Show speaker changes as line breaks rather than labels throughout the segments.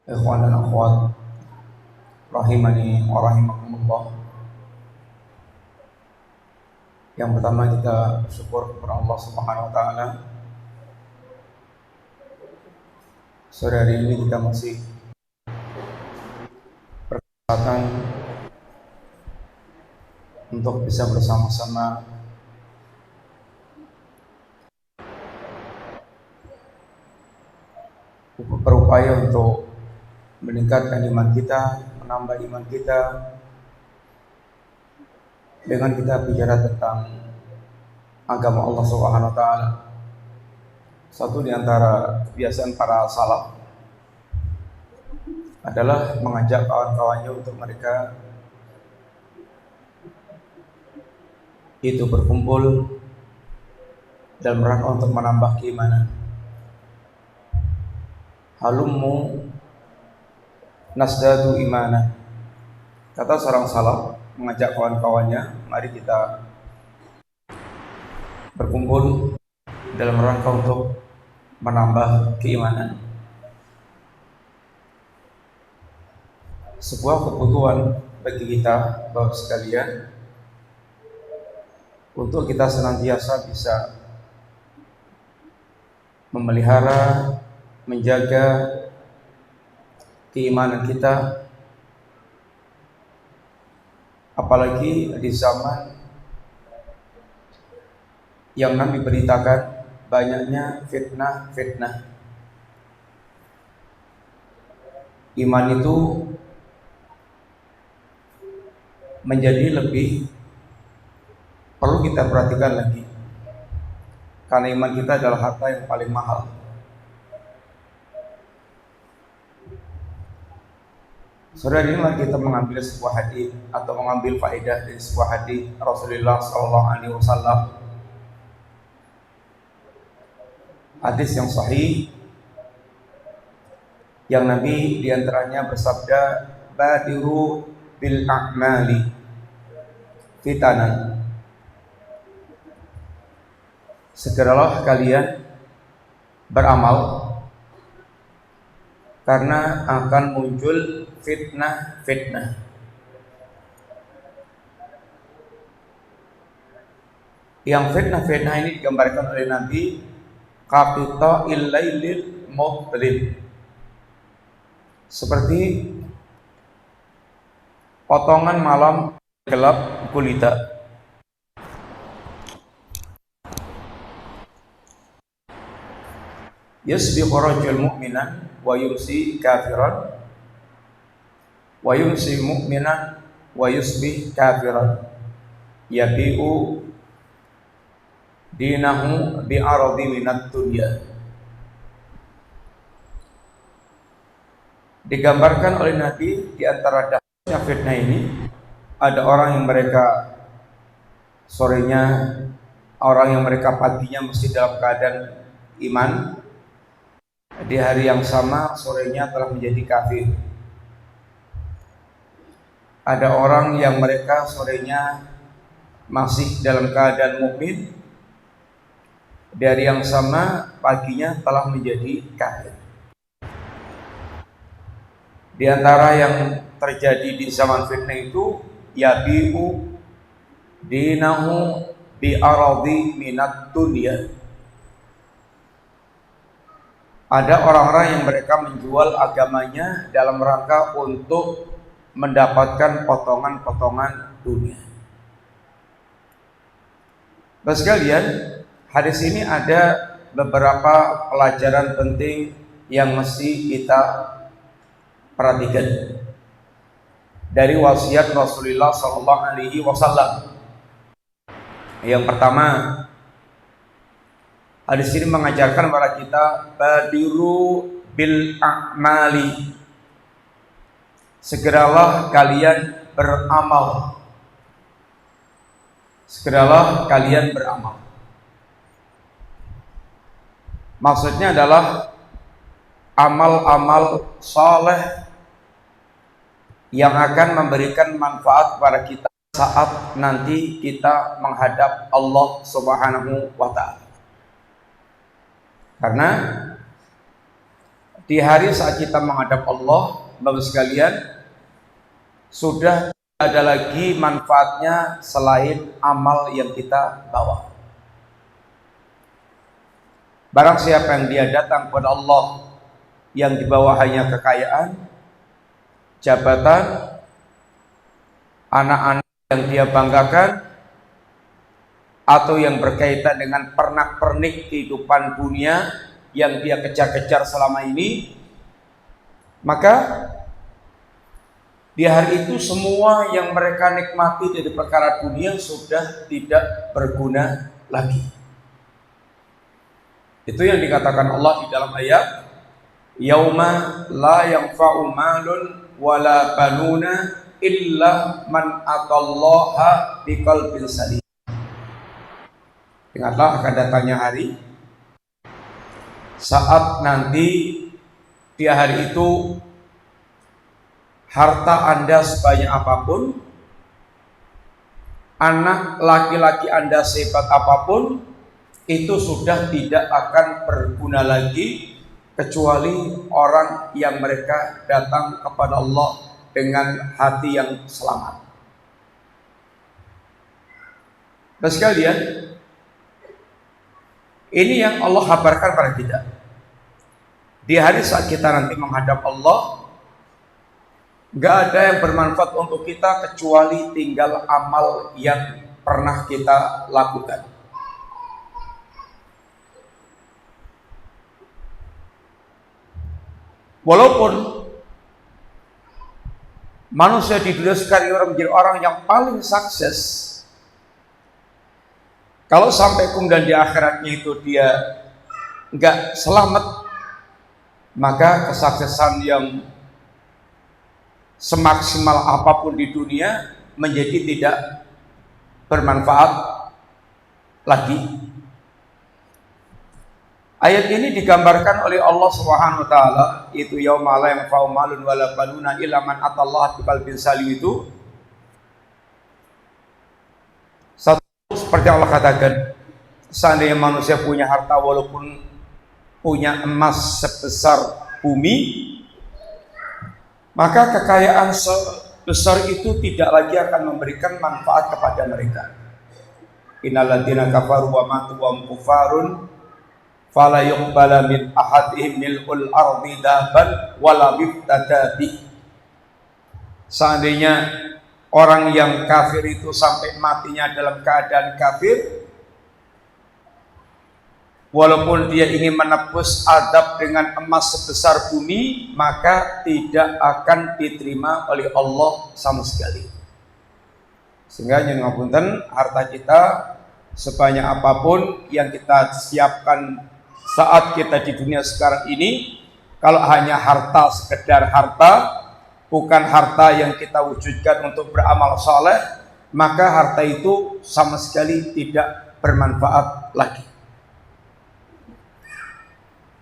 Ikhwan dan akhwat rahimani wa rahimakumullah. Yang pertama kita bersyukur kepada Allah Subhanahu wa taala. Sore hari ini kita masih berkesempatan untuk bisa bersama-sama berupaya untuk meningkatkan iman kita, menambah iman kita dengan kita bicara tentang agama Allah Subhanahu wa taala. Satu di antara kebiasaan para salaf adalah mengajak kawan-kawannya untuk mereka itu berkumpul dalam rangka untuk menambah keimanan. Halummu nasdadu imana, kata seorang salaf mengajak kawan-kawannya, mari kita berkumpul dalam rangka untuk menambah keimanan. Sebuah kebutuhan bagi kita Bapak sekalian untuk kita senantiasa bisa memelihara, menjaga keimanan kita, apalagi di zaman yang Nabi beritakan banyaknya fitnah-fitnah. Iman itu menjadi lebih perlu kita perhatikan lagi, karena iman kita adalah harta yang paling mahal. Saudara, ini mari kita mengambil sebuah hadis atau mengambil faedah dari sebuah hadis Rasulullah SAW. Hadis yang sahih, yang Nabi diantaranya bersabda, badiru bil a'mali fitanan, segeralah kalian beramal karena akan muncul fitnah-fitnah. Yang fitnah-fitnah ini digambarkan oleh Nabi qaqita illailil mudlim, seperti potongan malam gelap gulita. Yasbiqu rajul mu'minan wa yumsi kafiran wa yumsi mu'minan wa yusbih kafiran yabi'u dinahu bi'aradi minat dunya. Digambarkan oleh Nabi di antara dahsyatnya fitnah ini, ada orang yang mereka sorenya, orang yang mereka paginya mesti dalam keadaan iman, di hari yang sama sorenya telah menjadi kafir. Ada orang yang mereka sorenya masih dalam keadaan mukmin, di hari yang sama paginya telah menjadi kafir. Di antara yang terjadi di zaman fitnah itu, yabi'u dinahu bi'aradi minat dunya. Ada orang-orang yang mereka menjual agamanya dalam rangka untuk mendapatkan potongan-potongan dunia. Bapak sekalian, hadis ini ada beberapa pelajaran penting yang mesti kita perhatikan dari wasiat Rasulullah SAW. Yang pertama, hadis ini mengajarkan kepada kita badiru bil a'mali, segeralah kalian beramal. Segeralah kalian beramal. Maksudnya adalah amal-amal saleh yang akan memberikan manfaat kepada kita saat nanti kita menghadap Allah Subhanahu wa taala. Karena di hari saat kita menghadap Allah, Bapak sekalian, sudah tidak ada lagi manfaatnya selain amal yang kita bawa. Barang siapa yang dia datang kepada Allah yang dibawa hanya kekayaan, jabatan, anak-anak yang dia banggakan, atau yang berkaitan dengan pernak-pernik kehidupan dunia yang dia kejar-kejar selama ini, maka di hari itu semua yang mereka nikmati dari perkara dunia sudah tidak berguna lagi. Itu yang dikatakan Allah di dalam ayat, yauma la yanfa'u malun wala banuna illa man atallaha biqalbin salim. Ingatlah akan datangnya hari saat nanti di hari itu harta Anda sebanyak apapun, anak laki-laki Anda sehebat apapun, itu sudah tidak akan berguna lagi kecuali orang yang mereka datang kepada Allah dengan hati yang selamat. Bapak sekalian, ini yang Allah kabarkan pada kita. Di hari saat kita nanti menghadap Allah, gak ada yang bermanfaat untuk kita kecuali tinggal amal yang pernah kita lakukan. Walaupun manusia di dunia sekarang menjadi orang yang paling sukses, kalau sampai kemudian di akhiratnya itu dia enggak selamat, maka kesuksesan yang semaksimal apapun di dunia menjadi tidak bermanfaat lagi. Ayat ini digambarkan oleh Allah Subhanahu wa taala, itu yauma la yanfa'u malun wala banuna illa man atallaha biqalbin salim. Itu seperti Allah katakan, seandainya manusia punya harta walaupun punya emas sebesar bumi, maka kekayaan sebesar itu tidak lagi akan memberikan manfaat kepada mereka. Innal ladzina kafaru wa matu wa hum kufarun fala yuqbala min ahadihim mil'ul ardi daban wala miftada bih. Seandainya orang yang kafir itu sampai matinya dalam keadaan kafir, walaupun dia ingin menebus adab dengan emas sebesar bumi, maka tidak akan diterima oleh Allah sama sekali. Sehingga nyuwun ngapunten, harta kita sebanyak apapun yang kita siapkan saat kita di dunia sekarang ini, kalau hanya harta sekedar harta, bukan harta yang kita wujudkan untuk beramal saleh, maka harta itu sama sekali tidak bermanfaat lagi.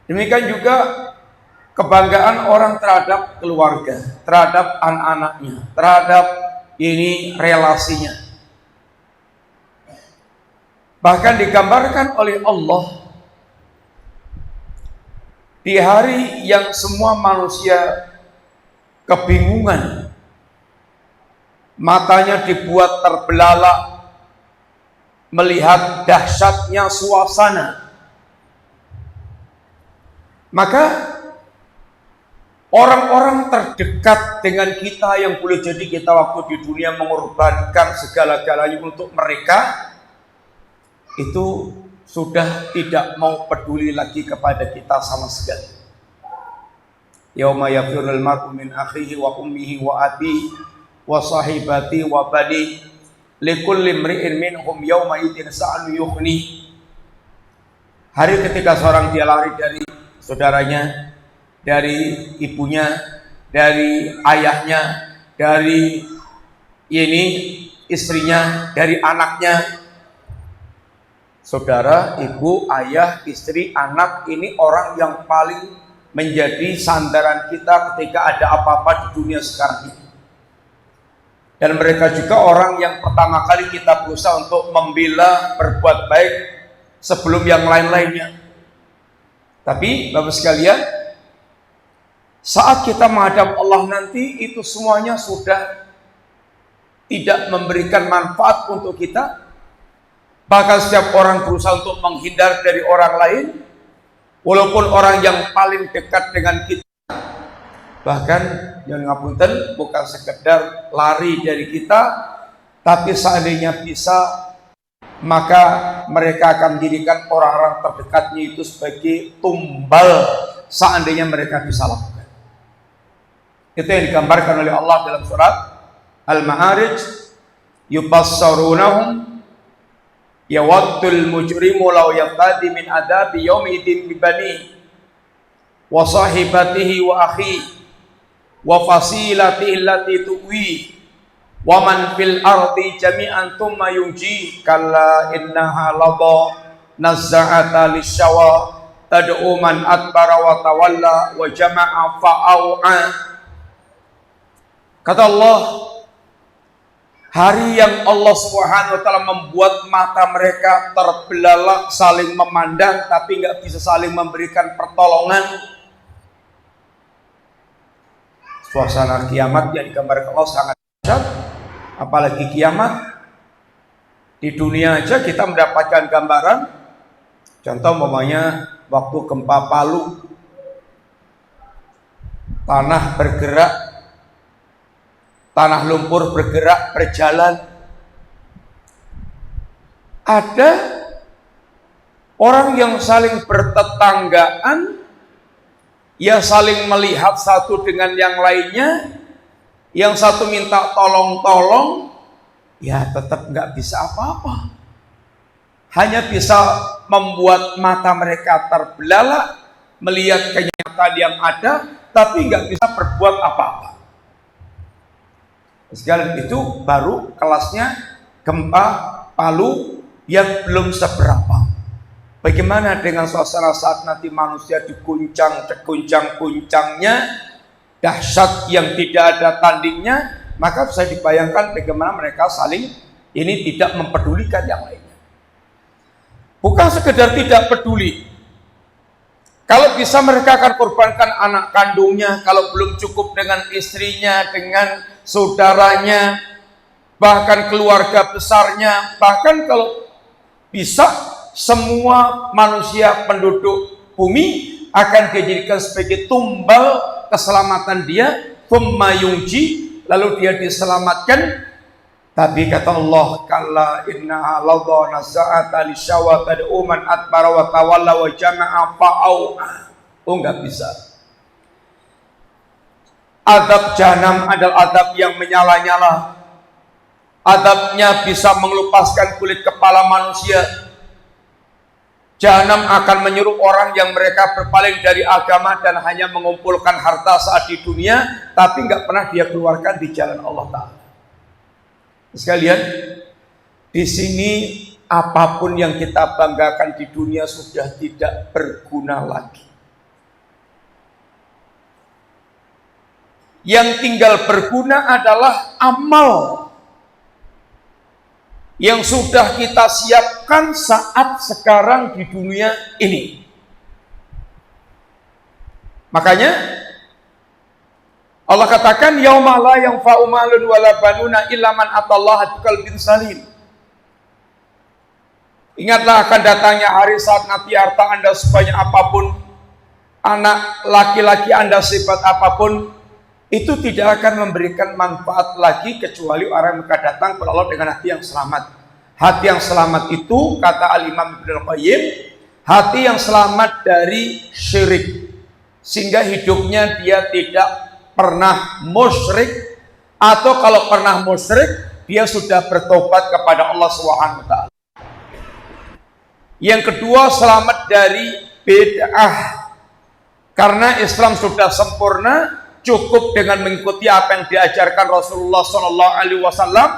Demikian juga kebanggaan orang terhadap keluarga, terhadap anak-anaknya, terhadap ini relasinya. Bahkan digambarkan oleh Allah di hari yang semua manusia kebingungan, matanya dibuat terbelalak melihat dahsyatnya suasana, maka orang-orang terdekat dengan kita yang boleh jadi kita waktu di dunia mengorbankan segala-galanya untuk mereka, itu sudah tidak mau peduli lagi kepada kita sama sekali. Yauma yafirul mar'u min akhihi wa ummihi wa abihi wa sahibati wa bani likulli imri'in minhum yauma idzin sa'an yughni. Hari ketika seorang dia lari dari saudaranya, dari ibunya, dari ayahnya, dari ini istrinya, dari anaknya. Saudara, ibu, ayah, istri, anak ini orang yang paling menjadi sandaran kita ketika ada apa-apa di dunia sekarang ini. Dan mereka juga orang yang pertama kali kita berusaha untuk membela, berbuat baik sebelum yang lain-lainnya. Tapi Bapak sekalian, Saat kita menghadap Allah nanti, itu semuanya sudah tidak memberikan manfaat untuk kita. Bahkan setiap orang berusaha untuk menghindar dari orang lain, walaupun orang yang paling dekat dengan kita, bahkan yang ngapunten bukan sekedar lari dari kita, tapi seandainya bisa, maka mereka akan menjadikan orang-orang terdekatnya itu sebagai tumbal seandainya mereka bisa lakukan. Itu yang digambarkan oleh Allah dalam surat Al-Ma'arij, yubassarunahum yawaddul mujrimu law yaftadi min adabi yawmidin bibani wa sahibatihi wa akhi wa fasilatihi allati tuwi wa man fil ardi jami'an thumma yunji kalla innaha ladha nazza'ata lisyawa tad'u man adbara wa tawalla wa jama'a fa'au'a. Kata Allah, hari yang Allah Subhanahu wa ta'ala membuat mata mereka terbelalak saling memandang tapi nggak bisa saling memberikan pertolongan. Suasana kiamat yang digambarkan Allah sangat dahsyat, apalagi kiamat. Di dunia aja kita mendapatkan gambaran. Contoh umpamanya waktu gempa Palu, tanah bergerak, tanah lumpur bergerak, berjalan. Ada orang yang saling bertetanggaan, ya saling melihat satu dengan yang lainnya, yang satu minta tolong-tolong, ya tetap nggak bisa apa-apa. Hanya bisa membuat mata mereka terbelalak, melihat kenyataan yang ada, tapi nggak bisa berbuat apa-apa. Sekalian itu baru kelasnya gempa Palu yang belum seberapa. Bagaimana dengan suasana saat nanti manusia diguncang guncangnya dahsyat yang tidak ada tandingnya, maka bisa dibayangkan bagaimana mereka saling ini tidak mempedulikan yang lainnya. Bukan sekedar tidak peduli. Kalau bisa mereka akan korbankan anak kandungnya, kalau belum cukup dengan istrinya, dengan saudaranya, bahkan keluarga besarnya, bahkan kalau bisa semua manusia penduduk bumi akan dijadikan sebagai tumbal keselamatan dia, pemmayungji, lalu dia diselamatkan. Tapi kata Allah, kalla innaha ladha nazza'ata lisyawa tad'u man adbara wa tawalla wa jama'a fa'au'a. Oh, enggak bisa. Adab jahanam adalah adab yang menyala-nyala. Adabnya bisa mengelupaskan kulit kepala manusia. Jahanam akan menyuruh orang yang mereka berpaling dari agama dan hanya mengumpulkan harta saat di dunia, tapi enggak pernah dia keluarkan di jalan Allah Ta'ala. Sekalian, di sini apapun yang kita banggakan di dunia sudah tidak berguna lagi. Yang tinggal berguna adalah amal yang sudah kita siapkan saat sekarang di dunia ini. Makanya Allah katakan yauma la yanfa'u malun wala banuna illa man atallaha biqalbin salim. Ingatlah akan datangnya hari saat nanti harta Anda sebanyak apapun, anak laki-laki Anda sehebat apapun, itu tidak akan memberikan manfaat lagi kecuali orang yang akan datang kepada Allah dengan hati yang selamat. Hati yang selamat itu, kata Al-Imam Ibnul Qayyim, hati yang selamat dari syirik, sehingga hidupnya dia tidak pernah musyrik, atau kalau pernah musyrik dia sudah bertobat kepada Allah Subhanahu wa taala. Yang kedua, selamat dari bid'ah. Karena Islam sudah sempurna, cukup dengan mengikuti apa yang diajarkan Rasulullah sallallahu alaihi wasallam,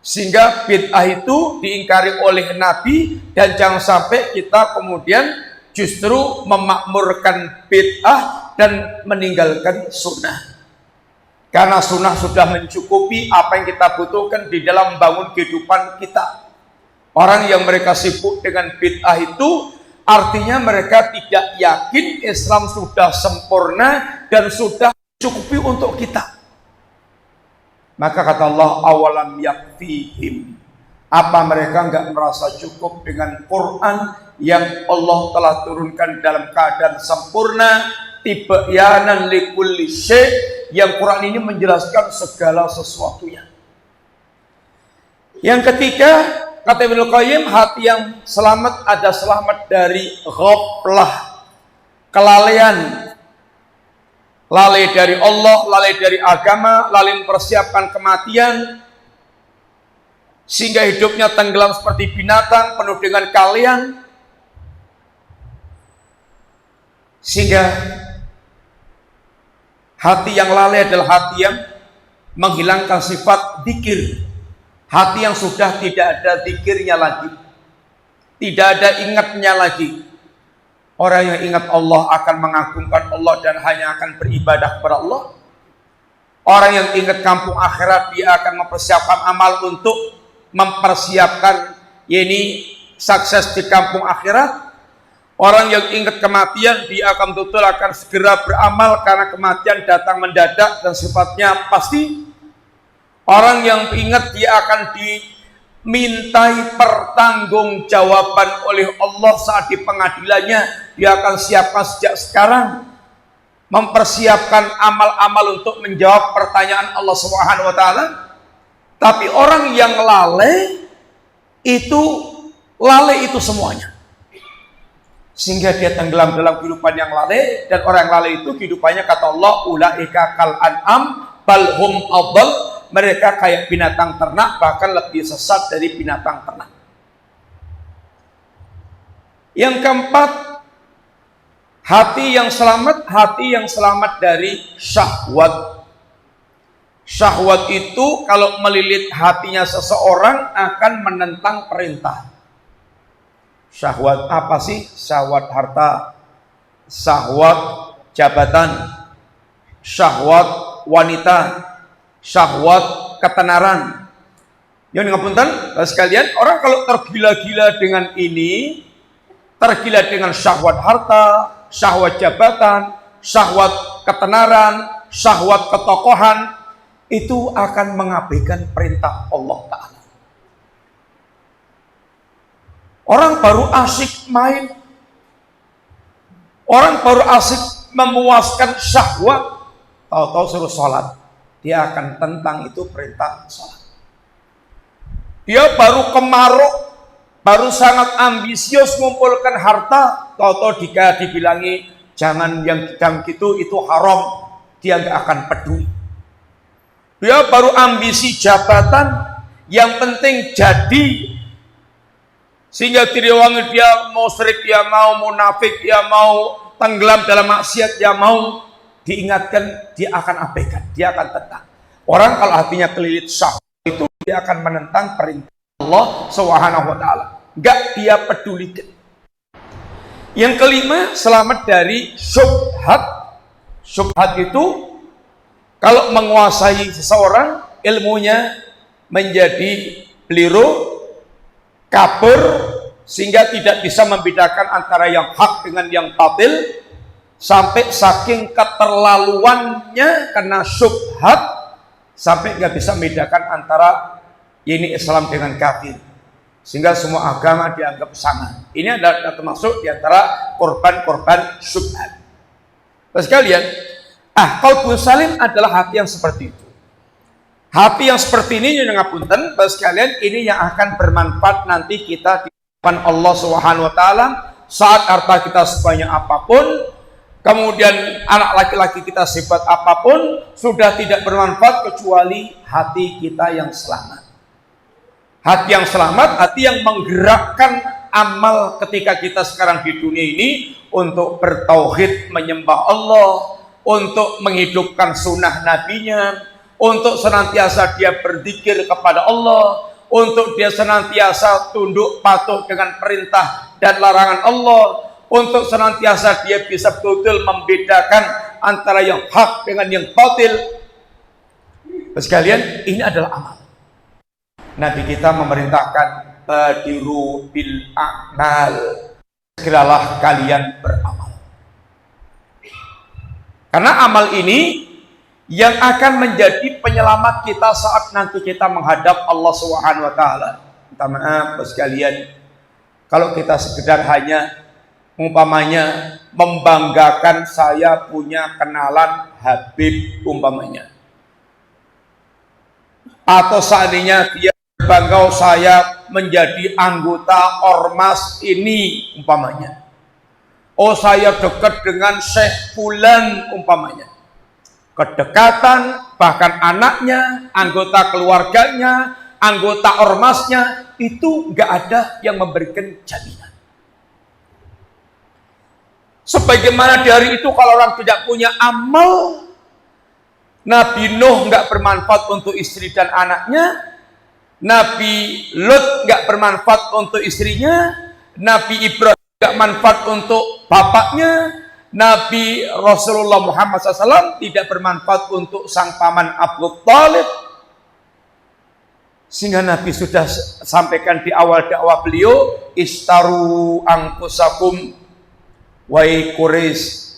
sehingga bid'ah itu diingkari oleh Nabi, dan jangan sampai kita kemudian justru memakmurkan bid'ah dan meninggalkan sunnah. Karena sunnah sudah mencukupi apa yang kita butuhkan di dalam membangun kehidupan kita. Orang yang mereka sibuk dengan bid'ah itu Artinya mereka tidak yakin Islam sudah sempurna dan sudah cukupi untuk kita. Maka kata Allah, awalam yakfihim, apa mereka enggak merasa cukup dengan Quran yang Allah telah turunkan dalam keadaan sempurna, tibyanan likulli syai', yang Quran ini menjelaskan segala sesuatunya. Yang ketiga, kata Ibnu Qayyim, hati yang selamat ada selamat dari ghaflah, kelalaian, lalai dari Allah, lalai dari agama, lalai mempersiapkan kematian, sehingga hidupnya tenggelam seperti binatang, penuh dengan kelalaian, sehingga hati yang lalai adalah hati yang menghilangkan sifat dzikir. Hati yang sudah tidak ada dzikirnya lagi, tidak ada ingatnya lagi. Orang yang ingat Allah akan mengagungkan Allah dan hanya akan beribadah kepada Allah. Orang yang ingat kampung akhirat, dia akan mempersiapkan amal untuk mempersiapkan sukses di kampung akhirat. Orang yang ingat kematian, dia akan betul akan segera beramal karena kematian datang mendadak dan sifatnya pasti. Orang yang ingat, dia akan dimintai pertanggungjawaban oleh Allah saat di pengadilannya. Dia akan siapkan sejak sekarang, mempersiapkan amal-amal untuk menjawab pertanyaan Allah Subhanahu wa taala. Tapi orang yang lalai itu semuanya, sehingga dia tenggelam dalam kehidupan yang lalai. Dan orang yang lalai itu kehidupannya, kata Allah, ulaika kal an'am bal hum adall, mereka kayak binatang ternak, bahkan lebih sesat dari binatang ternak. Yang keempat, hati yang selamat dari syahwat. Syahwat itu kalau melilit hatinya seseorang akan menentang perintah. Syahwat apa sih? Syahwat harta, syahwat jabatan, syahwat wanita, syahwat ketenaran. Yang ngapunten, sekalian, orang kalau tergila-gila dengan ini, tergila dengan syahwat harta, syahwat jabatan, syahwat ketenaran, syahwat ketokohan, itu akan mengabaikan perintah Allah Ta'ala. Orang baru asik main, orang baru asik memuaskan syahwat, tahu-tahu suruh sholat, dia akan tentang itu perintah sholat. Dia baru kemaruk, baru sangat ambisius mengumpulkan harta, tahu-tahu jika dibilangi jangan yang gitu, itu haram, dia nggak akan peduli. Dia baru ambisi jabatan, yang penting jadi, sehingga diriwangi dia mau syirik, dia mau munafik, dia mau tenggelam dalam maksiat, dia mau diingatkan, dia akan abaikan, dia akan tentang. Orang kalau hatinya kelilit syahwat itu, dia akan menentang perintah Allah Subhanahu wa taala. Enggak dia pedulikan. Yang kelima, selamat dari syubhat. Syubhat itu kalau menguasai seseorang, ilmunya menjadi keliru, kabur, sehingga tidak bisa membedakan antara yang hak dengan yang batil, sampai saking keterlaluannya karena syubhat, sampai nggak bisa membedakan antara ini Islam dengan kafir, sehingga semua agama dianggap sama. Ini adalah termasuk diantara korban-korban syubhat. Terus kalian, qalbun salim adalah hati yang seperti itu. Hati yang seperti ini yang ngapunten, terus kalian, ini yang akan bermanfaat nanti kita di depan Allah Subhanahu wa taala saat harta kita sebanyak apapun, kemudian anak laki-laki kita sifat apapun, sudah tidak bermanfaat kecuali hati kita yang selamat. Hati yang selamat, hati yang menggerakkan amal ketika kita sekarang di dunia ini untuk bertauhid, menyembah Allah, untuk menghidupkan sunnah nabinya, untuk senantiasa dia berzikir kepada Allah, untuk dia senantiasa tunduk patuh dengan perintah dan larangan Allah, untuk senantiasa dia bisa betul-betul membedakan antara yang hak dengan yang batil. Sekalian, ini adalah amal. Nabi kita memerintahkan badiru bil a'mal, segeralah kalian beramal. Karena amal ini yang akan menjadi penyelamat kita saat nanti kita menghadap Allah Subhanahu wa taala. Minta maaf sekalian, kalau kita sekedar hanya umpamanya membanggakan saya punya kenalan Habib umpamanya, atau seandainya dia berbangga saya menjadi anggota ormas ini umpamanya, oh saya dekat dengan Syekh Fulan umpamanya, kedekatan bahkan anaknya, anggota keluarganya, anggota ormasnya, itu nggak ada yang memberikan jaminan. Sebagaimana dari itu kalau orang tidak punya amal, Nabi Nuh nggak bermanfaat untuk istri dan anaknya, Nabi Lut nggak bermanfaat untuk istrinya, Nabi Ibrahim nggak manfaat untuk bapaknya, Nabi Rasulullah Muhammad SAW tidak bermanfaat untuk sang paman Abu Thalib. Sehingga Nabi sudah sampaikan di awal dakwah beliau, istaru angkusakum wahai Quraisy,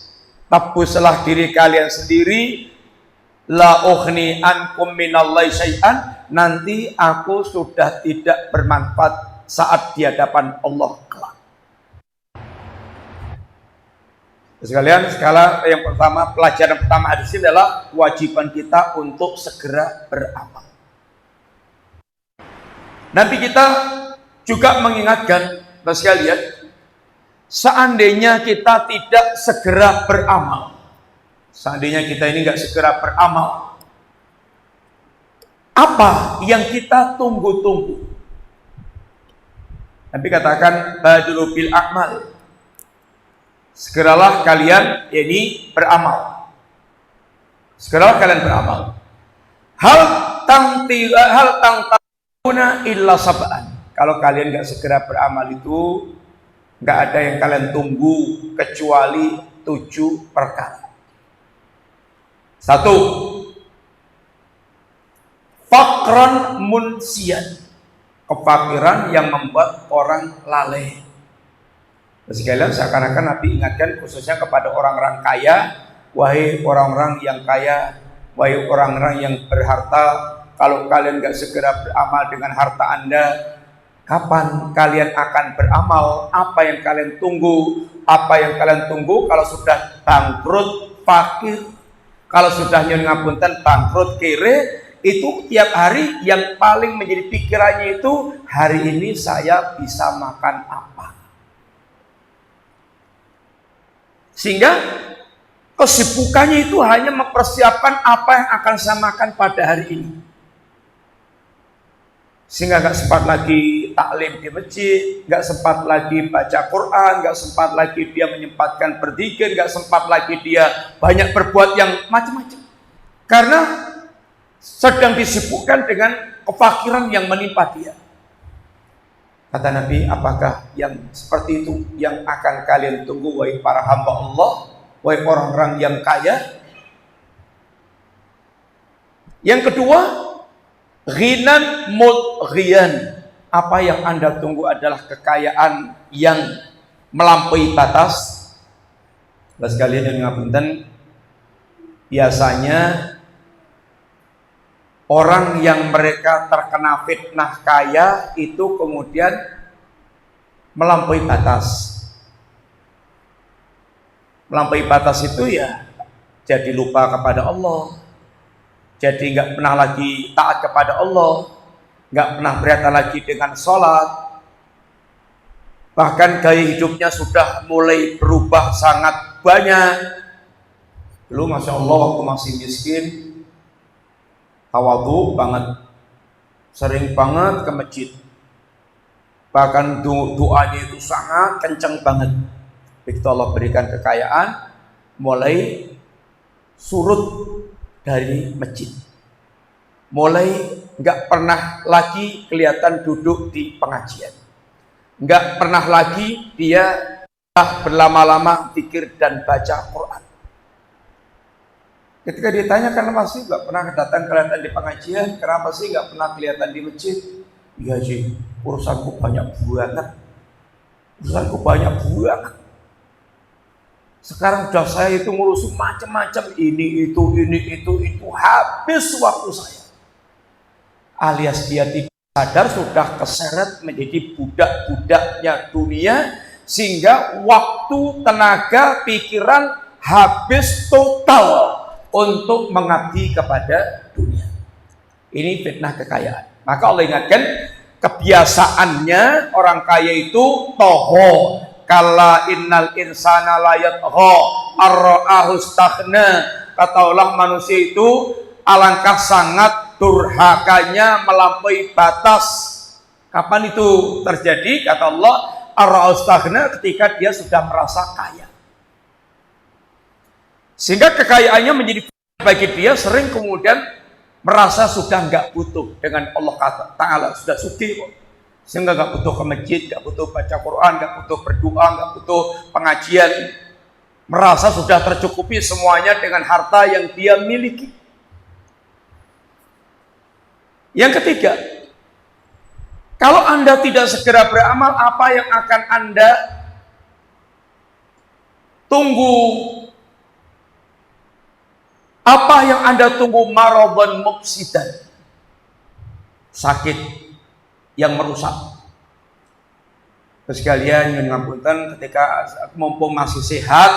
tabuslah diri kalian sendiri, la ughni ankum minallahi syai'an, nanti aku sudah tidak bermanfaat saat di hadapan Allah kelak. Sekalian, skala yang pertama, pelajaran pertama hadis ini adalah kewajiban kita untuk segera beramal. Nanti kita juga mengingatkan, sekalian, seandainya kita tidak segera beramal, seandainya kita ini nggak segera beramal, apa yang kita tunggu-tunggu? Nabi katakan, badiru bil a'mal, segeralah kalian ini beramal. Segeralah kalian beramal. Hal tangtuna illa sab'an. Kalau kalian nggak segera beramal itu nggak ada yang kalian tunggu kecuali 7 perkara. 1. Fakran munsian, kefakiran yang membuat orang lalai. Sekalian, seakan-akan Nabi ingatkan khususnya kepada orang-orang kaya, wahai orang-orang yang kaya, wahai orang-orang yang berharta, kalau kalian gak segera beramal dengan harta Anda, kapan kalian akan beramal? Apa yang kalian tunggu? Apa yang kalian tunggu kalau sudah bangkrut, fakir, kalau sudah nyun ngapunten bangkrut, kere, itu tiap hari yang paling menjadi pikirannya itu, hari ini saya bisa makan apa? Sehingga kesibukannya itu hanya mempersiapkan apa yang akan saya makan pada hari ini. Sehingga gak sempat lagi taklim di masjid, gak sempat lagi baca Quran, gak sempat lagi dia menyempatkan berzikir, gak sempat lagi dia banyak berbuat yang macam-macam. Karena sedang disibukkan dengan kefakiran yang menimpa dia. Kata Nabi, apakah yang seperti itu yang akan kalian tunggu, wahai para hamba Allah, wahai orang-orang yang kaya? Yang kedua, ghinan mudghiyan. Apa yang Anda tunggu adalah kekayaan yang melampaui batas. Bapak sekalian yang ngapunten, biasanya orang yang mereka terkena fitnah kaya itu kemudian melampaui batas. Melampaui batas itu ya jadi lupa kepada Allah, jadi nggak pernah lagi taat kepada Allah, nggak pernah beramal lagi dengan sholat, bahkan gaya hidupnya sudah mulai berubah sangat banyak. Dulu Masya Allah waktu masih miskin, tawadhu banget, sering banget ke masjid, bahkan doanya itu sangat kenceng banget. Begitu Allah berikan kekayaan, mulai surut dari masjid, mulai nggak pernah lagi kelihatan duduk di pengajian, nggak pernah lagi dia berlama-lama pikir dan baca Quran. Ketika ditanya karena masih nggak pernah datang kelihatan di pengajian, kenapa sih nggak pernah kelihatan di masjid? Iya sih, urusanku banyak banget. urusanku banyak banget. Sekarang sudah saya itu ngurus macam-macam, ini itu, habis waktu saya. Alias dia tidak sadar sudah keseret menjadi budak-budaknya dunia, sehingga waktu, tenaga, pikiran habis total untuk mengabdi kepada dunia. Ini fitnah kekayaan. Maka Allah ingatkan, kebiasaannya orang kaya itu toho. Kala innal insana la yatgha ar-ra'ahu istaghna. Kata Allah, manusia itu alangkah sangat durhakanya melampaui batas. Kapan itu terjadi? Kata Allah, ar-ra'ahu istaghna, ketika dia sudah merasa kaya. Sehingga kekayaannya menjadi bagi dia, sering kemudian merasa sudah nggak butuh dengan Allah Ta'ala, sudah sugih kok. Sehingga nggak butuh ke masjid, nggak butuh baca Quran, nggak butuh berdoa, nggak butuh pengajian. Merasa sudah tercukupi semuanya dengan harta yang dia miliki. Yang ketiga, kalau Anda tidak segera beramal, apa yang akan Anda tunggu? Apa yang Anda tunggu? Maradhan mufsidan, sakit yang merusak. Terus kalian yang ngapunten, ketika mumpung masih sehat,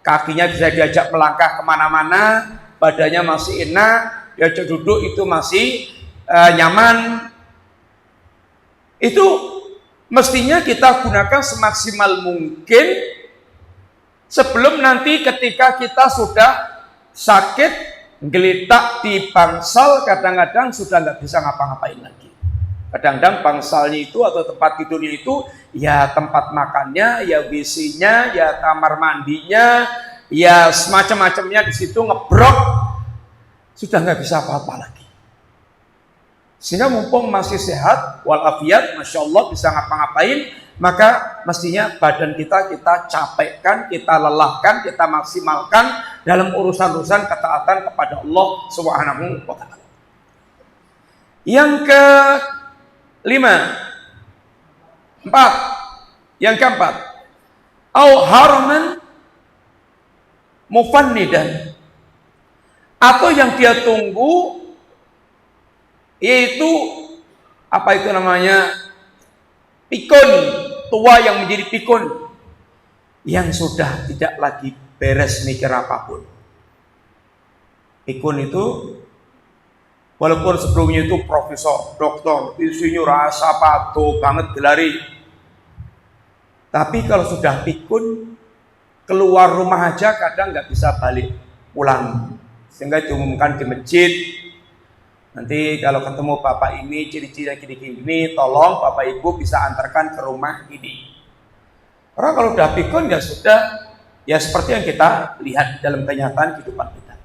kakinya bisa diajak melangkah kemana-mana, badannya masih enak, diajak duduk itu masih nyaman. Itu mestinya kita gunakan semaksimal mungkin sebelum nanti ketika kita sudah sakit, geletak di bangsal, kadang-kadang sudah nggak bisa ngapa-ngapain lagi. Kadang-kadang bangsalnya itu atau tempat tidurnya itu ya tempat makannya, ya WC-nya, ya kamar mandinya, ya semacam-macamnya di situ ngebrok, sudah nggak bisa apa-apa lagi. Sehingga mumpung masih sehat, walafiat, masya Allah bisa ngapa-ngapain, maka mestinya badan kita capekkan, kita lelahkan, kita maksimalkan dalam urusan-urusan ketaatan kepada Allah Subhanahu wa Ta'ala. Yang keempat, au haraman mufannidan, atau yang dia tunggu yaitu apa itu namanya, pikun, tua yang menjadi pikun, yang sudah tidak lagi beres mikir apapun. Pikun itu walaupun sebelumnya itu profesor, doktor, insinyur, sapato banget gelari, tapi kalau sudah pikun, keluar rumah aja kadang nggak bisa balik pulang, sehingga diumumkan di masjid, nanti kalau ketemu bapak ini ciri-ciri gini-gini, tolong bapak ibu bisa antarkan ke rumah ini. Karena kalau udah pikun ya sudah, ya seperti yang kita lihat dalam kenyataan kehidupan kita.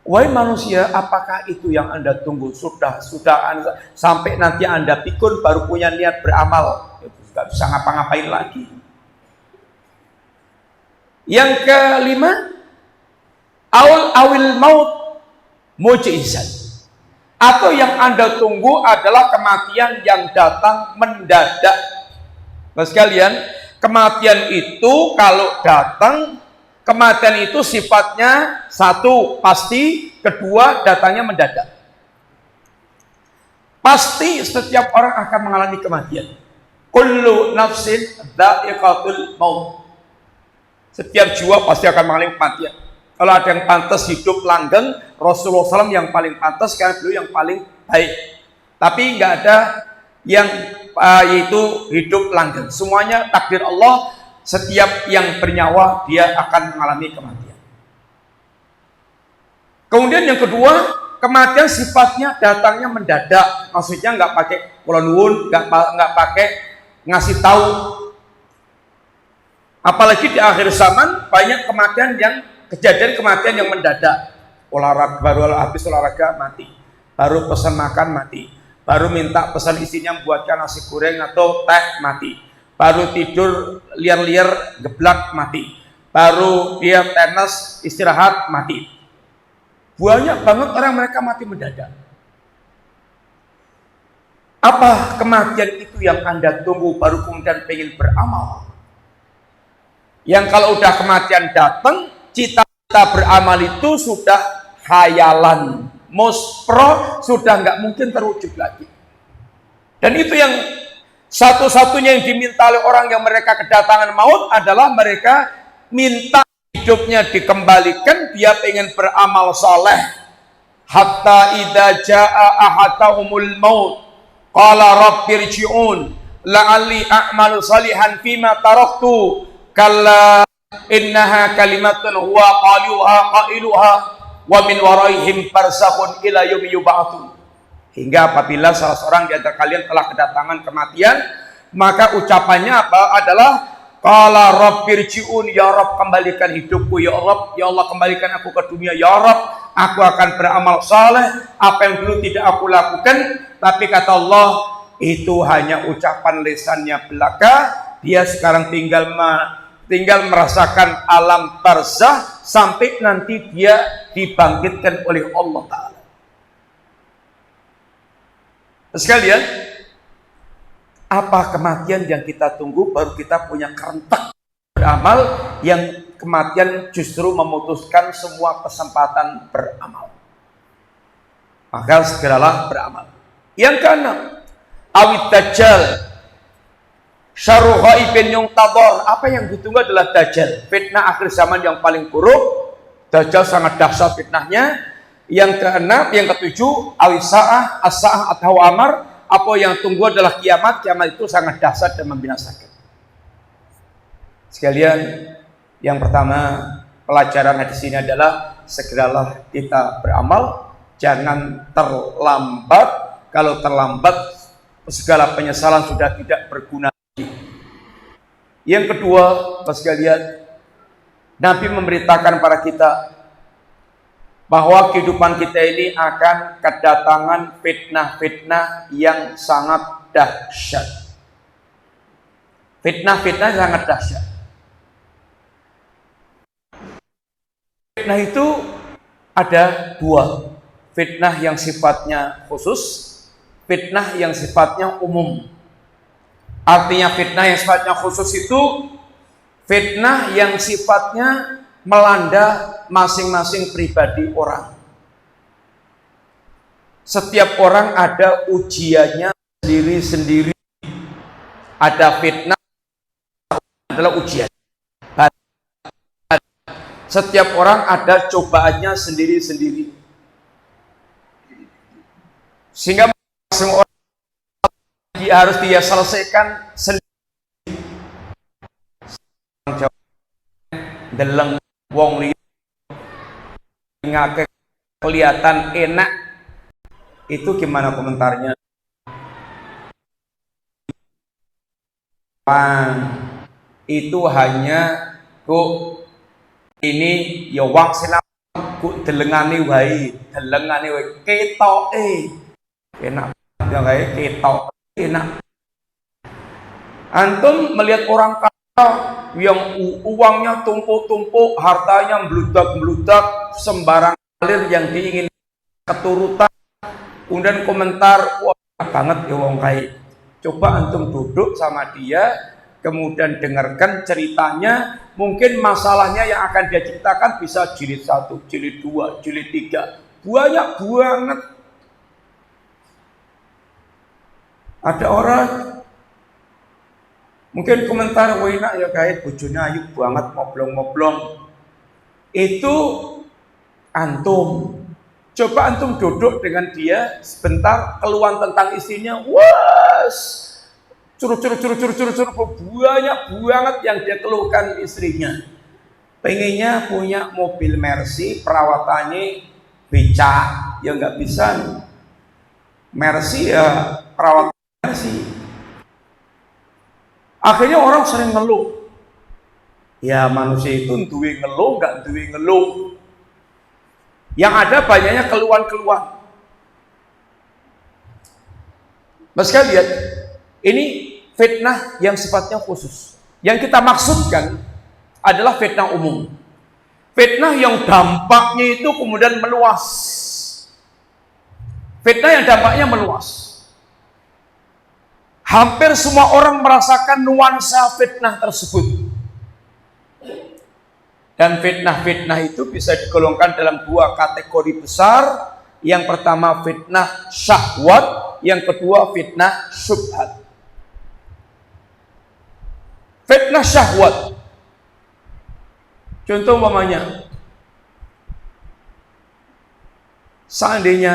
Wahai manusia, apakah itu yang Anda tunggu? Sudah sampai nanti Anda pikun baru punya niat beramal, nggak bisa ngapa-ngapain lagi. Yang kelima, awil maut mujizat, atau yang Anda tunggu adalah kematian yang datang mendadak. Mas sekalian, kematian itu kalau datang, kematian itu sifatnya satu, pasti, kedua, datangnya mendadak. Pasti setiap orang akan mengalami kematian. Kullu nafsin dha'iqatul maut. Setiap jiwa pasti akan mengalami kematian. Kalau ada yang pantas hidup langgeng, Rasulullah SAW yang paling pantas, karena beliau yang paling baik. Tapi nggak ada yang yaitu hidup langgeng. Semuanya takdir Allah. Setiap yang bernyawa dia akan mengalami kematian. Kemudian yang kedua, kematian sifatnya datangnya mendadak. Maksudnya nggak pakai kula nuwun, nggak pakai ngasih tahu. Apalagi di akhir zaman banyak kejadian kematian yang mendadak. Olahraga, baru habis olahraga mati, baru pesan makan mati, baru minta pesan istrinya buatkan nasi goreng atau teh mati, baru tidur liar-liar geblak mati, baru dia tenis istirahat mati. Banyak banget orang mereka mati mendadak. Apa kematian itu yang Anda tunggu baru kemudian pengen beramal? Yang kalau udah kematian datang, cita-cita beramal itu sudah khayalan, muspro, sudah nggak mungkin terwujud lagi. Dan itu yang satu-satunya yang diminta oleh orang yang mereka kedatangan maut adalah mereka minta hidupnya dikembalikan, dia pengen beramal soleh. Hatta idza jaa ahadahumul maut qala rabbirji'un la'alli a'malu salihan fima taraktu kalla innaha kalimatun huwa qailuha wa min waraihim barzakhun ila yaumi yub'atsun. Hingga apabila salah seorang di antara kalian telah kedatangan kematian, maka ucapannya apa? Adalah qala rabbirji'un, ya Rabb kembalikan hidupku ya Allah kembalikan aku ke dunia ya Rabb, aku akan beramal saleh apa yang dulu tidak aku lakukan. Tapi kata Allah, itu hanya ucapan lisannya belaka, dia sekarang tinggal merasakan alam barzah sampai nanti dia dibangkitkan oleh Allah Ta'ala. Sekalian, apa kematian yang kita tunggu baru kita punya kerentak beramal, yang kematian justru memutuskan semua kesempatan beramal. Maka segeralah beramal. Yang keenam, awid dajjal syarru ghaibin yuntadhar. Apa yang ditunggu adalah dajjal, fitnah akhir zaman yang paling buruk. Dajjal sangat dahsyat fitnahnya. Yang keenam, yang ketujuh, awisaah, as-saah atau amar. Apa yang tunggu adalah kiamat. Kiamat itu sangat dahsyat dan membinasakan. Sekalian, yang pertama pelajaran di sini adalah segeralah kita beramal, jangan terlambat. Kalau terlambat, segala penyesalan sudah tidak berguna lagi. Yang kedua, sekalian, Nabi memberitakan pada kita bahwa kehidupan kita ini akan kedatangan fitnah-fitnah yang sangat dahsyat. Fitnah-fitnah sangat dahsyat. Fitnah itu ada dua. Fitnah yang sifatnya khusus, fitnah yang sifatnya umum. Artinya fitnah yang sifatnya khusus itu fitnah yang sifatnya melanda masing-masing pribadi orang. Setiap orang ada ujiannya sendiri-sendiri. Ada fitnah adalah ujian. Setiap orang ada cobaannya sendiri-sendiri. Sehingga masing orang harus dia selesaikan sendiri. Deleng wong liya ngake kelihatan enak, itu gimana komentarnya? Itu hanya kok ini ya wong sinau kok delengane wae ketoke enak ya kayak ketok enak. Antum melihat orang yang uangnya tumpuk-tumpuk, hartanya meludak-meludak, sembarang alir yang diingin keturutan, kemudian komentar, wah banget ya wong kayak. Coba antum duduk sama dia, kemudian dengarkan ceritanya, mungkin masalahnya yang akan dia ceritakan bisa jilid 1, jilid 2, jilid 3, banyak banget. Ada orang mungkin komentar, wah enak ya kayak bojone ayu banget, moblong-moblong. Itu antum. Coba antum duduk dengan dia sebentar, keluhan tentang istrinya, was, curut, banyak banget yang dia keluhkan istrinya. Pengennya punya mobil Mercy, perawatannya becak, ya nggak bisa. Mercy ya perawatan Mercy. Akhirnya orang sering ngeluh. Ya manusia itu duwe ngeluh, nggak duwe ngeluh. Yang ada banyaknya keluhan-keluhan. Mas kalian, ini fitnah yang sifatnya khusus. Yang kita maksudkan adalah fitnah umum. Fitnah yang dampaknya itu kemudian meluas. Fitnah yang dampaknya meluas. Hampir semua orang merasakan nuansa fitnah tersebut. Dan fitnah-fitnah itu bisa digolongkan dalam dua kategori besar. Yang pertama fitnah syahwat, yang kedua fitnah syubhat. Fitnah syahwat, contoh umpamanya, seandainya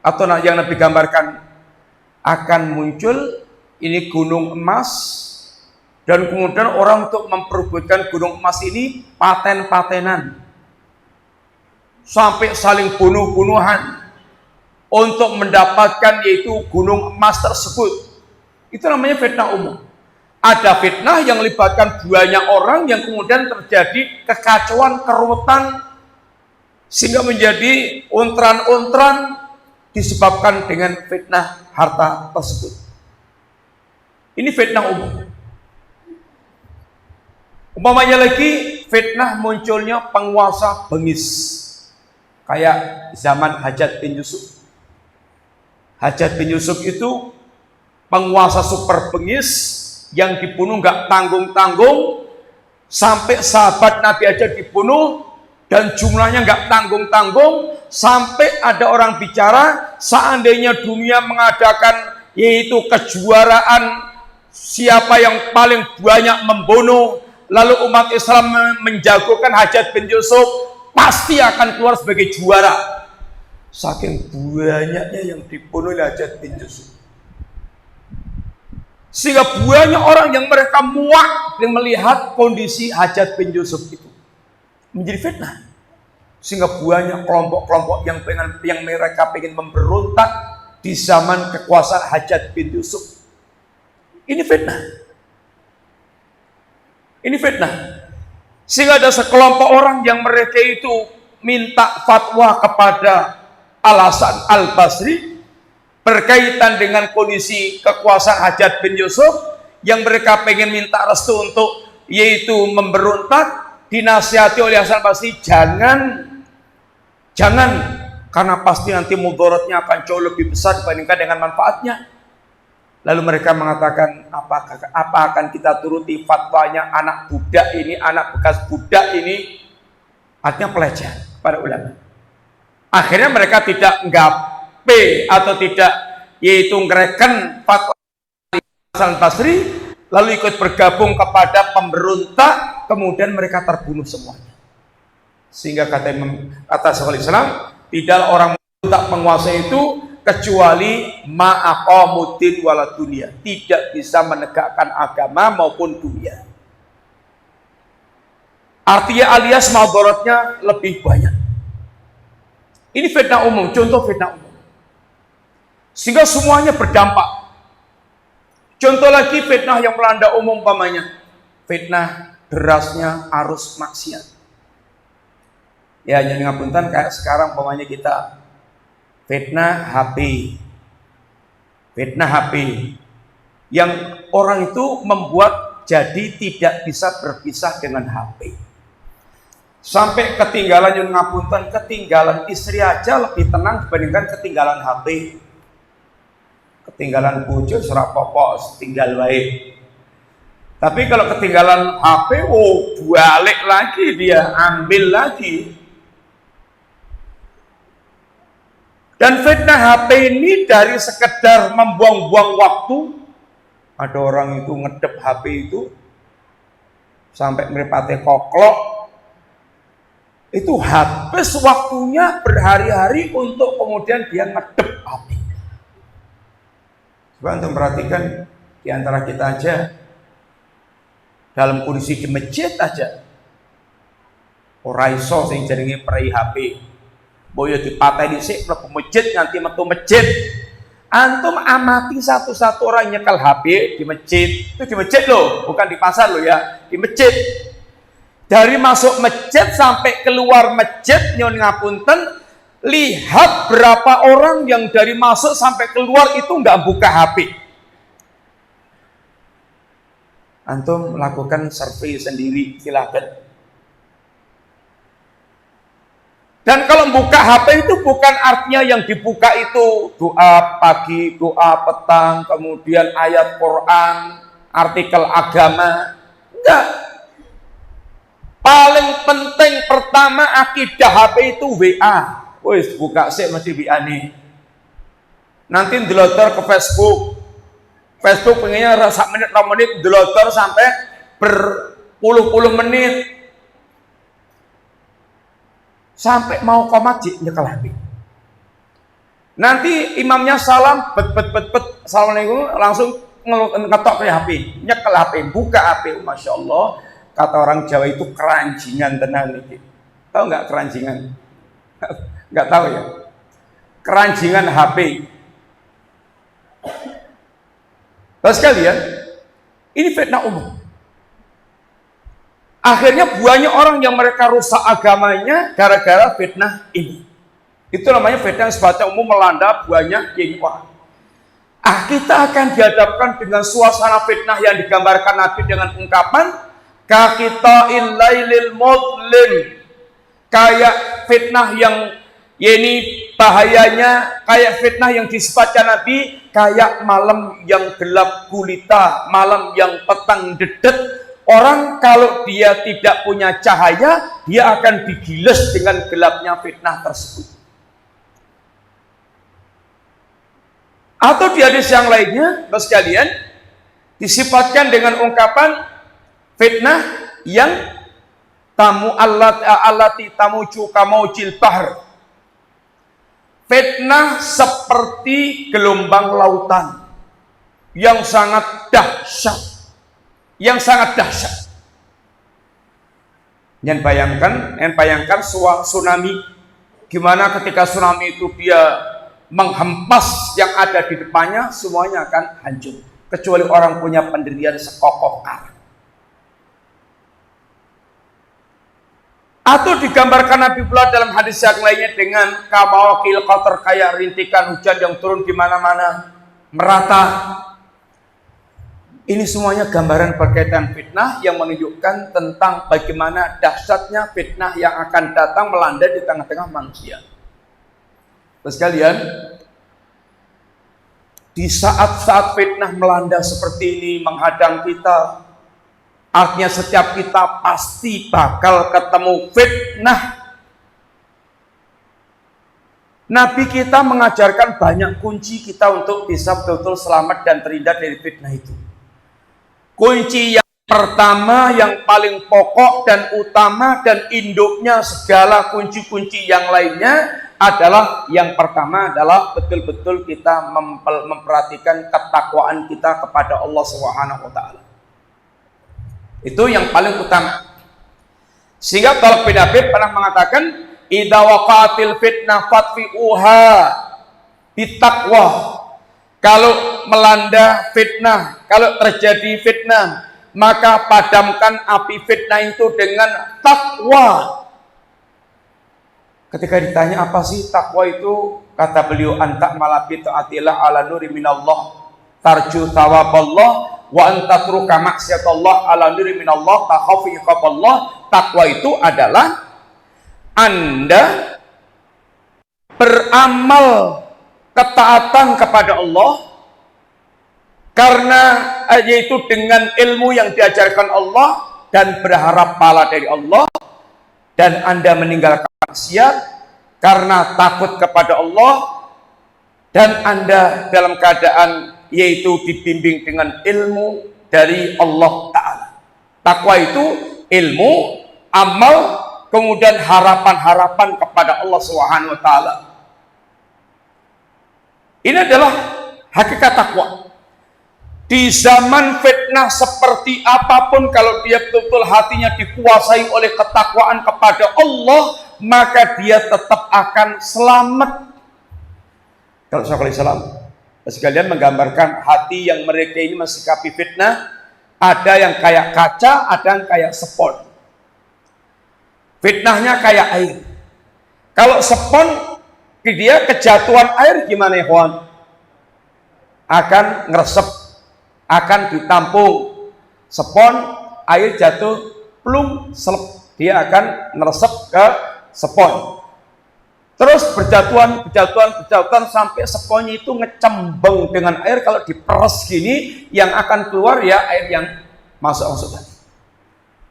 atau yang Nabi gambarkan akan muncul ini gunung emas, dan kemudian orang untuk memperebutkan gunung emas ini paten-patenan sampai saling bunuh-bunuhan untuk mendapatkan yaitu gunung emas tersebut. Itu namanya fitnah umum. Ada fitnah yang melibatkan banyak orang yang kemudian terjadi kekacauan, keruwetan, sehingga menjadi untran-untran disebabkan dengan fitnah harta tersebut. Ini fitnah umum. Umpamanya lagi fitnah munculnya penguasa bengis, kayak zaman Hajjaj bin Yusuf. Hajjaj bin Yusuf itu penguasa super bengis yang dibunuh nggak tanggung-tanggung, sampai sahabat Nabi aja dibunuh, dan jumlahnya nggak tanggung-tanggung, sampai ada orang bicara seandainya dunia mengadakan yaitu kejuaraan siapa yang paling banyak membunuh, lalu umat Islam menjagokan Hajjaj bin Yusuf, pasti akan keluar sebagai juara. Saking banyaknya yang dibunuh oleh Hajjaj bin Yusuf, sehingga banyak orang yang mereka muak dengan melihat kondisi Hajjaj bin Yusuf itu, menjadi fitnah. Sehingga banyak kelompok-kelompok yang mereka pengen memberontak di zaman kekuasaan Hajjaj bin Yusuf. Ini fitnah. Ini fitnah. Sehingga ada sekelompok orang yang mereka itu minta fatwa kepada Al-Hasan Al-Basri berkaitan dengan kondisi kekuasaan Hajjaj bin Yusuf, yang mereka pengen minta restu untuk yaitu memberontak. Dinasihati oleh Hasan Al-Basri, jangan, karena pasti nanti mudaratnya akan jauh lebih besar dibandingkan dengan manfaatnya. Lalu mereka mengatakan, apa akan kita turuti fatwanya anak budak ini, anak bekas budak ini? Artinya pelecehan pada ulama. Akhirnya mereka tidak nggape atau tidak yaitu ngereken fatwa Hasan Basri, lalu ikut bergabung kepada pemberontak, kemudian mereka terbunuh semuanya. Sehingga kata Syekhul Islam, tidaklah orang memberontak penguasa itu kecuali ma'aqamuddin wala dunia, tidak bisa menegakkan agama maupun dunia. Artinya alias madaratnya lebih banyak. Ini fitnah umum, contoh fitnah umum. Sehingga semuanya berdampak. Contoh lagi fitnah yang melanda umum, umpamanya fitnah derasnya arus maksiat. Ya, jadi ngapunten kayak sekarang umpamanya kita fitnah HP. Fitnah HP yang orang itu membuat jadi tidak bisa berpisah dengan HP. Sampai ketinggalan, yang ngapunten, ketinggalan istri aja lebih tenang dibandingkan ketinggalan HP. Ketinggalan bojo serap popok tinggal baik. Tapi kalau ketinggalan HP, balik lagi, dia ambil lagi. Dan fitnah HP ini dari sekedar membuang-buang waktu. Ada orang itu ngedep HP itu sampai meripate koklok. Itu habis waktunya berhari-hari untuk kemudian dia ngedep HP. Coba untuk perhatikan di antara kita aja, dalam kondisi di masjid aja, ora iso sing jenenge prei HP. Boyo dipateni sik mlebu masjid nganti metu masjid. Antum amati satu-satu orang nyekel HP di masjid. Itu di masjid loh, bukan di pasar loh ya, di masjid. Dari masuk masjid sampai keluar masjid, nyon ngapunten, lihat berapa orang yang dari masuk sampai keluar itu nggak buka HP. Antum lakukan survei sendiri, silahkan. Dan kalau buka HP itu bukan artinya yang dibuka itu doa pagi, doa petang, kemudian ayat Quran, artikel agama. Enggak. Paling penting pertama akidah HP itu WA. Wis buka sih mesti WA nih. Nanti ndelotor ke Facebook. Facebook pengennya sak menit, 2 menit, ndelotor sampai berpuluh-puluh menit. Sampai mau komat nyekel HP. Nanti imamnya salam, bet, assalamualaikum, langsung ngetok ke HP, nyekel HP, buka HP. Masya Allah, kata orang Jawa itu keranjingan tenang nih. Tahu nggak keranjingan? Nggak tahu ya. Keranjingan HP. Terus sekalian, ini fitnah umum. Akhirnya banyak orang yang mereka rusak agamanya gara-gara fitnah ini. Itu namanya fitnah yang sifatnya umum melanda banyak orang. Kita akan dihadapkan dengan suasana fitnah yang digambarkan Nabi dengan ungkapan kakita'il lailil mudlim. Kayak fitnah yang ini bahayanya, kayak fitnah yang disifatkan Nabi kayak malam yang gelap gulita, malam yang petang dedet. Orang kalau dia tidak punya cahaya, dia akan digiles dengan gelapnya fitnah tersebut. Atau di hadis yang lainnya, Bapak sekalian, disifatkan dengan ungkapan fitnah yang allati tamuju kamaujil bahr. Fitnah seperti gelombang lautan yang sangat dahsyat. Yang sangat dahsyat. Yang bayangkan tsunami. Gimana ketika tsunami itu dia menghempas yang ada di depannya, semuanya akan hancur. Kecuali orang punya pendirian sekokoh karang. Atau digambarkan Nabi pula dalam hadis yang lainnya dengan kamawakil qatar, kayak rintikan hujan yang turun di mana-mana, merata. Ini semuanya gambaran berkaitan fitnah yang menunjukkan tentang bagaimana dahsyatnya fitnah yang akan datang melanda di tengah-tengah manusia. Terus kalian, di saat-saat fitnah melanda seperti ini menghadang kita, artinya setiap kita pasti bakal ketemu fitnah. Nabi kita mengajarkan banyak kunci kita untuk bisa betul-betul selamat dan terhindar dari fitnah itu. Kunci yang pertama, yang paling pokok dan utama dan induknya segala kunci-kunci yang lainnya adalah, yang pertama adalah betul-betul kita memperhatikan ketakwaan kita kepada Allah Subhanahu wa taala. Itu yang paling utama. Sehingga Talib bin Habib pernah mengatakan, idza waqatil fitnah fatfi'uha bitaqwa. Kalau melanda fitnah, kalau terjadi fitnah, maka padamkan api fitnah itu dengan takwa. Ketika ditanya apa sih takwa itu, kata beliau, anta malabi ta'atillah ala nuri minallah tarju thawaballah wa antatruka maksiatallah ala nuri minallah takhafi iqaballah. Takwa itu adalah Anda beramal ketaatan kepada Allah karena yaitu dengan ilmu yang diajarkan Allah dan berharap pahala dari Allah, dan Anda meninggalkan maksiat karena takut kepada Allah, dan Anda dalam keadaan yaitu dibimbing dengan ilmu dari Allah Ta'ala. Takwa itu ilmu, amal, kemudian harapan-harapan kepada Allah Subhanahu wa taala. Ini adalah hakikat takwa. Di zaman fitnah seperti apapun, kalau dia betul-betul hatinya dikuasai oleh ketakwaan kepada Allah, maka dia tetap akan selamat. Kalau Syekhul Islam sekalian menggambarkan hati yang mereka ini mensikapi fitnah, ada yang kayak kaca, ada yang kayak spon. Fitnahnya kayak air. Kalau spon, dia kejatuhan air gimana ya kawan? Akan ngeresep, akan ditampung. Spon, air jatuh, plung, selep. Dia akan ngeresep ke spon. Terus berjatuhan sampai seponya itu ngecembeng dengan air. Kalau diperes gini, yang akan keluar ya air yang masuk tadi.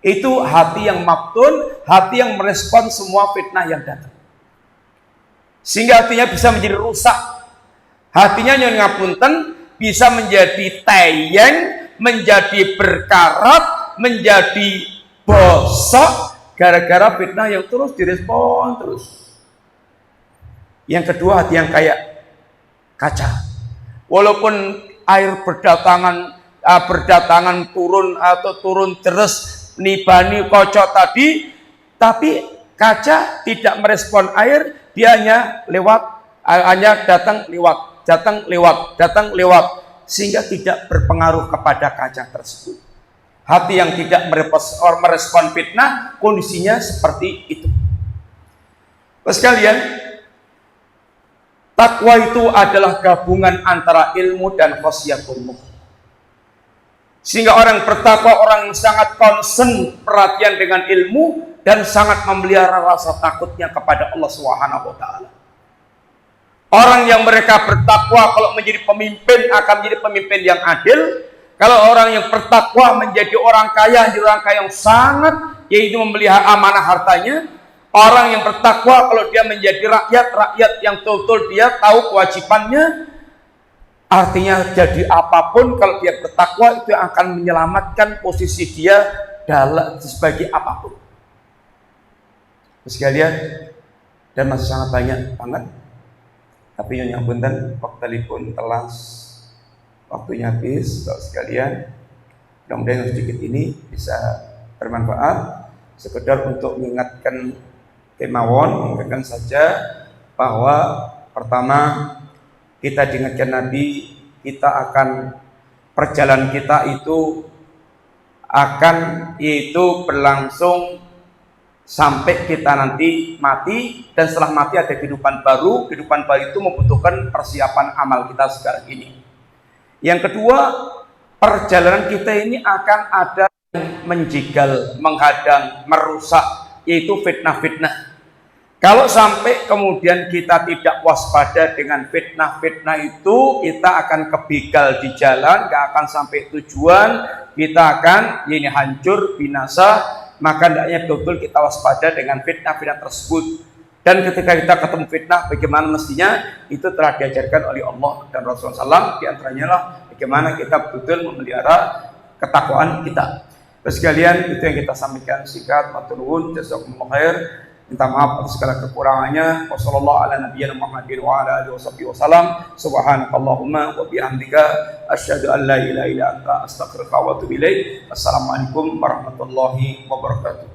Itu hati yang maftun, hati yang merespon semua fitnah yang datang. Sehingga hatinya bisa menjadi rusak. Hatinya nyuwun ngapunten bisa menjadi teyeng, menjadi berkarat, menjadi bosok gara-gara fitnah yang terus direspon terus. Yang kedua, hati yang kayak kaca. Walaupun air berdatangan turun terus nibani kocok tadi, tapi kaca tidak merespon air, dia hanya datang lewat, sehingga tidak berpengaruh kepada kaca tersebut. Hati yang tidak merespon fitnah, kondisinya seperti itu. Terus kalian, takwa itu adalah gabungan antara ilmu dan khasyatullah. Sehingga orang bertakwa, orang yang sangat concern, perhatian dengan ilmu, dan sangat memelihara rasa takutnya kepada Allah Subhanahu wa Ta'ala. Orang yang mereka bertakwa kalau menjadi pemimpin akan menjadi pemimpin yang adil. Kalau orang yang bertakwa menjadi orang kaya yang sangat, yaitu memelihara amanah hartanya. Orang yang bertakwa kalau dia menjadi rakyat yang betul-betul dia tahu kewajibannya. Artinya jadi apapun kalau dia bertakwa itu akan menyelamatkan posisi dia sebagai apapun. Terus kalian, dan masih sangat banyak banget. Tapi yang punten waktu telas, waktunya habis. Terus sekalian, mudah-mudahan sedikit ini bisa bermanfaat. Sekedar untuk mengingatkan mengingatkan saja bahwa pertama, kita diingatkan Nabi, kita akan perjalanan kita itu akan berlangsung sampai kita nanti mati, dan setelah mati ada kehidupan baru. Kehidupan baru itu membutuhkan persiapan amal kita sekarang ini. Yang kedua, perjalanan kita ini akan ada yang menjegal, menghadang, merusak, yaitu fitnah-fitnah. Kalau sampai kemudian kita tidak waspada dengan fitnah-fitnah itu, kita akan kebegal di jalan, gak akan sampai tujuan, kita akan hancur, binasa. Maka hendaknya betul-betul kita waspada dengan fitnah-fitnah tersebut. Dan ketika kita ketemu fitnah, bagaimana mestinya, itu telah diajarkan oleh Allah dan Rasulullah SAW. Di antaranya lah bagaimana kita betul-betul memelihara ketakwaan kita. Terus sekalian, itu yang kita sampaikan singkat. Matur nuwun, jazakumullah khair. Minta maaf atas segala kekurangannya. Wassalamualaikum subhanakallahumma wa bihamdika asyhadu an la ilaha illa anta astaghfiruka wa atubu ilaik. Assalamualaikum warahmatullahi wabarakatuh.